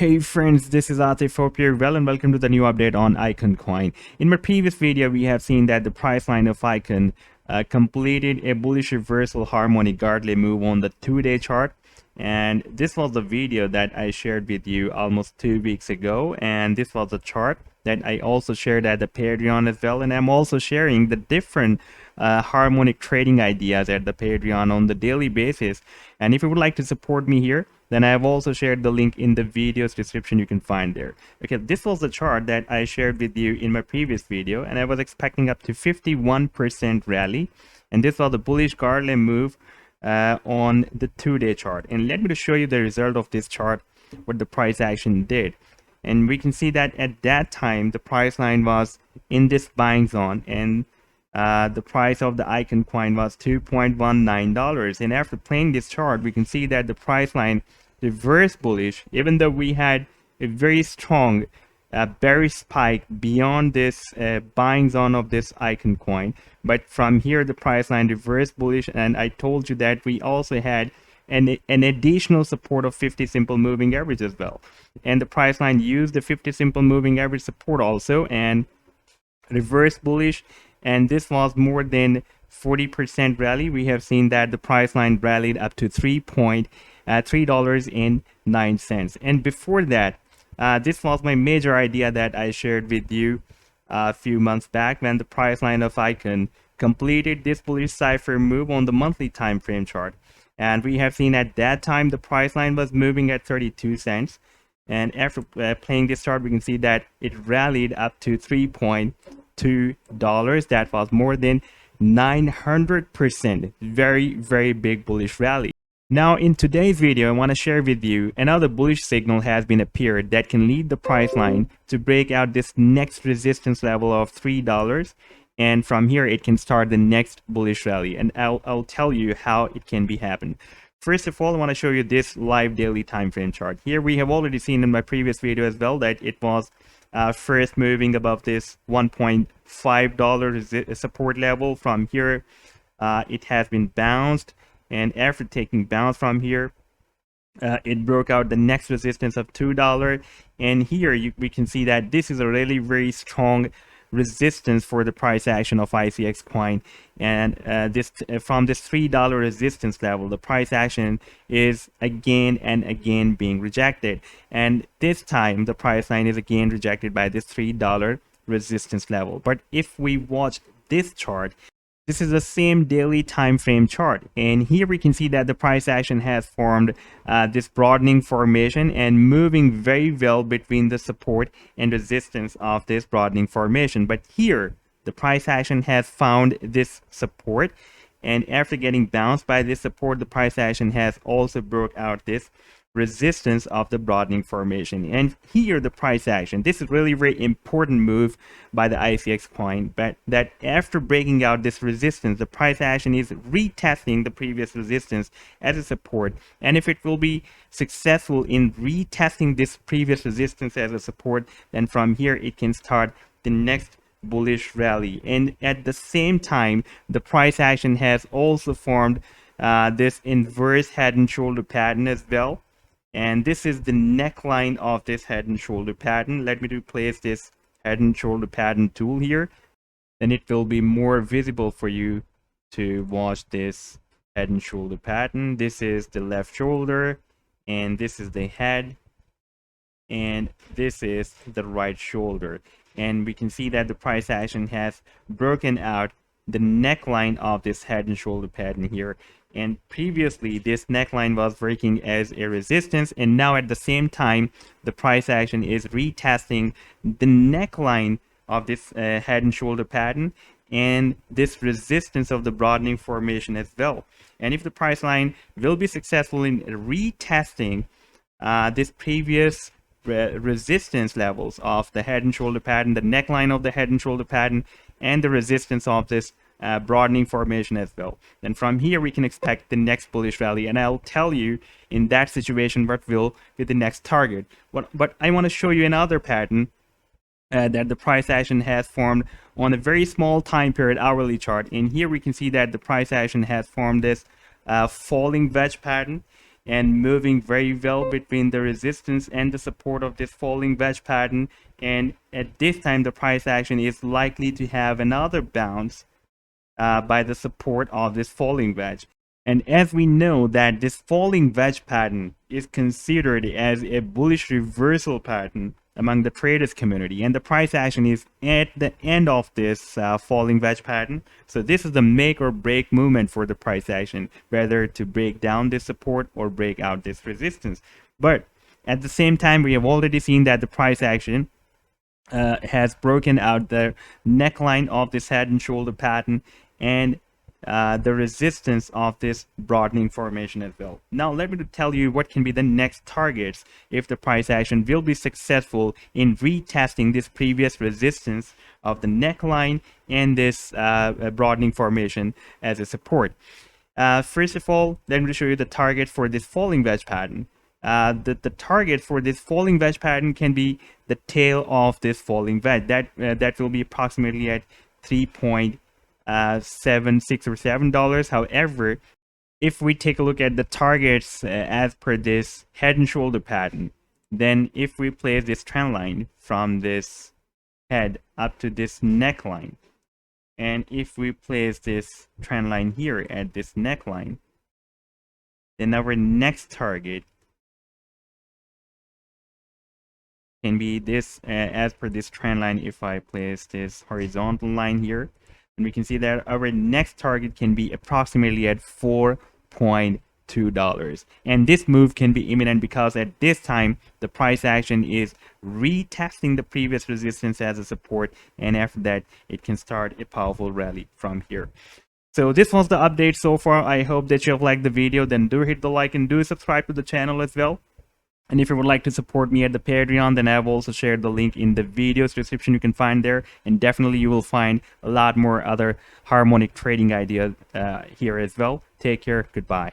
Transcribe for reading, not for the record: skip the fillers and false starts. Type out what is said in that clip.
Hey friends, this is Atif. Hope you're well and welcome to the new update on Icon Coin. In my previous video, we have seen that the price line of Icon completed a bullish reversal harmonic Gartley move on the 2-day chart. And this was the video that I shared with you almost 2 weeks ago. And this was the chart that I also shared at the Patreon as well. And I'm also sharing the different harmonic trading ideas at the Patreon on the daily basis. And if you would like to support me here, then I have also shared the link in the video's description. You can find there. Okay, this was the chart that I shared with you in my previous video, and I was expecting up to 51% rally. And this was the bullish Gartley move on the 2-day chart. And let me to show you the result of this chart, what the price action did. And we can see that at that time, the price line was in this buying zone, and the price of the Icon coin was $2.19. And after playing this chart, we can see that the price line reversed bullish, even though we had a very strong bearish spike beyond this buying zone of this Icon coin. But from here, the price line reversed bullish, and I told you that we also had an additional support of 50 simple moving average as well. And the price line used the 50 simple moving average support also and reversed bullish. And this was more than 40% rally. We have seen that the price line rallied up to $3.09. And before that, this was my major idea that I shared with you a few months back when the price line of Icon completed this bullish cipher move on the monthly time frame chart. And we have seen at that time the price line was moving at 32 cents. And after playing this chart, we can see that it rallied up to $3.2. That was more than 900%. Very big bullish rally. Now in today's video, I want to share with you another bullish signal has been appeared that can lead the price line to break out this next resistance level of $3. And from here, it can start the next bullish rally. And I'll tell you how it can be happen. First of all, I want to show you this live daily time frame chart. Here we have already seen in my previous video as well that it was first moving above this $1.5 support level. From here, it has been bounced, and after taking bounce from here, it broke out the next resistance of $2. And here we can see that this is a really very strong resistance for the price action of ICX coin. And from this $3 resistance level, the price action is again and again being rejected. And this time the price line is again rejected by this $3 resistance level. But if we watch this chart, this is the same daily time frame chart, and here we can see that the price action has formed this broadening formation and moving very well between the support and resistance of this broadening formation. But here the price action has found this support, and after getting bounced by this support, the price action has also broke out this resistance of the broadening formation. And here the price action, this is really very important move by the ICX coin, but that after breaking out this resistance, the price action is retesting the previous resistance as a support. And if it will be successful in retesting this previous resistance as a support, then from here it can start the next bullish rally. And at the same time, the price action has also formed this inverse head and shoulder pattern as well. And this is the neckline of this head and shoulder pattern. Let me place this head and shoulder pattern tool here. Then it will be more visible for you to watch this head and shoulder pattern. This is the left shoulder, and this is the head, and this is the right shoulder. And we can see that the price action has broken out the neckline of this head and shoulder pattern here. And previously this neckline was working as a resistance, and now at the same time the price action is retesting the neckline of this head and shoulder pattern and this resistance of the broadening formation as well. And if the price line will be successful in retesting this previous resistance levels of the head and shoulder pattern, the neckline of the head and shoulder pattern, and the resistance of this broadening formation as well, then from here we can expect the next bullish rally. And I'll tell you in that situation what will be the next target. But I want to show you another pattern that the price action has formed on a very small time period hourly chart. And here we can see that the price action has formed this falling wedge pattern. and moving very well between the resistance and the support of this falling wedge pattern. And at this time, the price action is likely to have another bounce by the support of this falling wedge. And as we know that this falling wedge pattern is considered as a bullish reversal pattern among the traders community, and the price action is at the end of this falling wedge pattern. So this is the make or break movement for the price action, whether to break down this support or break out this resistance. But at the same time, we have already seen that the price action has broken out the neckline of this head and shoulder pattern and the resistance of this broadening formation as well. Now let me tell you what can be the next targets if the price action will be successful in retesting this previous resistance of the neckline and this broadening formation as a support. First of all, let me show you the target for this falling wedge pattern. The target for this falling wedge pattern can be the tail of this falling wedge. That will be approximately at 3.76 or $7. However, if we take a look at the targets as per this head and shoulder pattern, then if we place this trend line from this head up to this neckline, and if we place this trend line here at this neckline, then our next target can be this as per this trend line. If I place this horizontal line here, and we can see that our next target can be approximately at $4.2. And this move can be imminent because at this time the price action is retesting the previous resistance as a support, and after that it can start a powerful rally from here. So this was the update so far. I hope that you have liked the video. Then do hit the like and do subscribe to the channel as well. And if you would like to support me at the Patreon, then I have also shared the link in the video's description. You can find there, and definitely you will find a lot more other harmonic trading ideas here as well. Take care. Goodbye.